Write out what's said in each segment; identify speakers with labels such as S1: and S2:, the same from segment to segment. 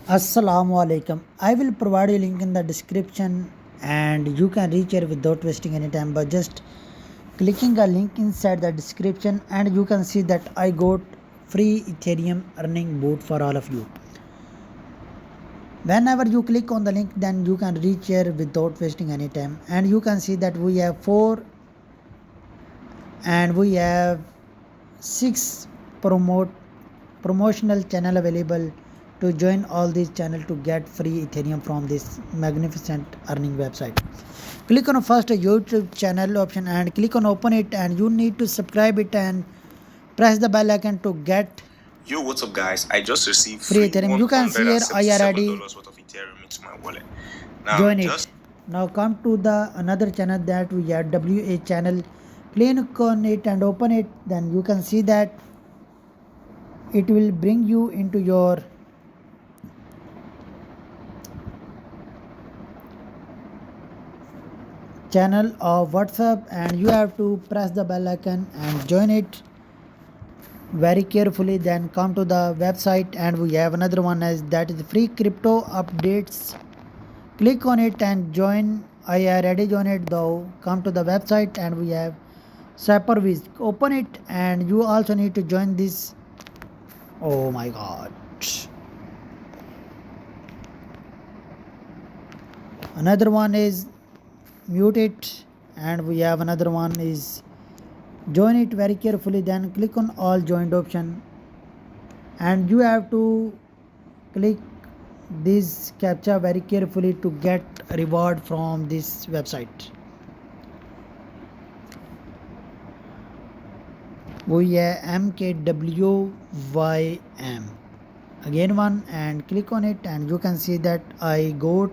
S1: Assalamu alaikum. I will provide you link in the description and you can reach here without wasting any time by just clicking a link inside the description, and you can see that I got free Ethereum earning boot for all of you. Whenever you click on the link, then you can reach here without wasting any time, and you can see that we have 4 and we have 6 promotional channel available to join all these channel to get free Ethereum from this magnificent earning website. Click on first YouTube channel option and click on open it, and you need to subscribe it and press the bell icon to get
S2: Yo, what's up, guys? I just received
S1: free Ethereum. You can see here
S2: $177 worth of Ethereum into my wallet. Now,
S1: join it. Now come to the another channel that we have WA channel. Click on it and open it. Then you can see that it will bring you into your channel of WhatsApp, and you have to press the bell icon and join it very carefully. Then come to the website, and we have another one as that is free crypto updates. Click on it and join. I already joined it though. Come to the website and we have Supervis. Open it, and you also need to join this. Oh my god. Another one is mute it, and we have another one is join it very carefully. Then click on all joined option, and you have to click this captcha very carefully to get reward from this website. We have MKWYM again one, and click on it, and you can see that I got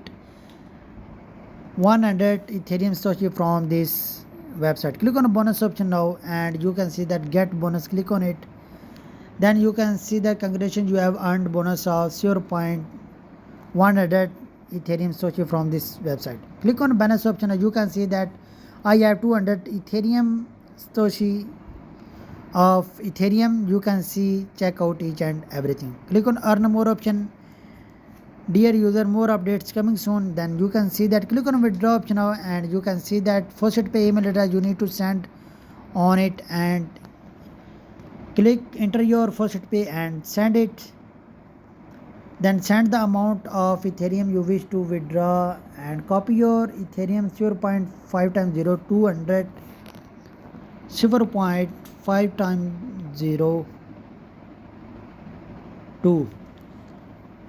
S1: 100 Ethereum Satoshi from this website. Click on the bonus option now, and you can see that get bonus. Click on it. Then you can see that congratulations, you have earned bonus of 0.100 Ethereum Satoshi from this website. Click on bonus option, and you can see that I have 200 Ethereum Satoshi of Ethereum. You can see check out each and everything. Click on earn more option. Dear user, more updates coming soon. Then you can see that click on withdraw option now, and you can see that first pay email address you need to send on it, and click enter your first pay and send it. Then send the amount of Ethereum you wish to withdraw, and copy your Ethereum 0.5 times 0 200 0.5 times 0 2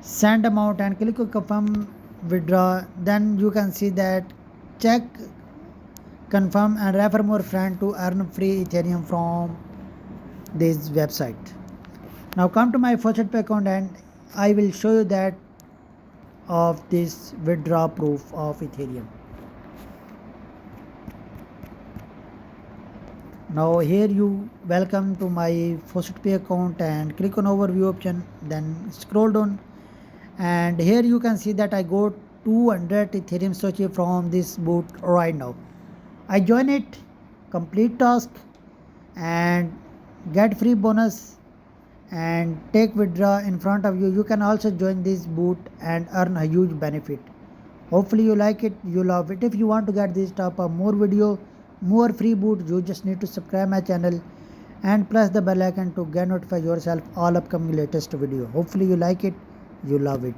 S1: send amount, and click on confirm withdraw. Then you can see that check confirm and refer more friend to earn free Ethereum from this website. Now come to my first pay account, and I will show you that of this withdraw proof of Ethereum. Now here you welcome to my first pay account, and click on overview option, then scroll down, and here you can see that I got 200 Ethereum Satoshi from this boot right now. I join it, complete task, and get free bonus and take withdraw in front of you. You can also join this boot and earn a huge benefit. Hopefully you like it, you love it. If you want to get this type of more video, more free boot, you just need to subscribe my channel and press the bell icon to get notify yourself all upcoming latest video. Hopefully you like it, you love it.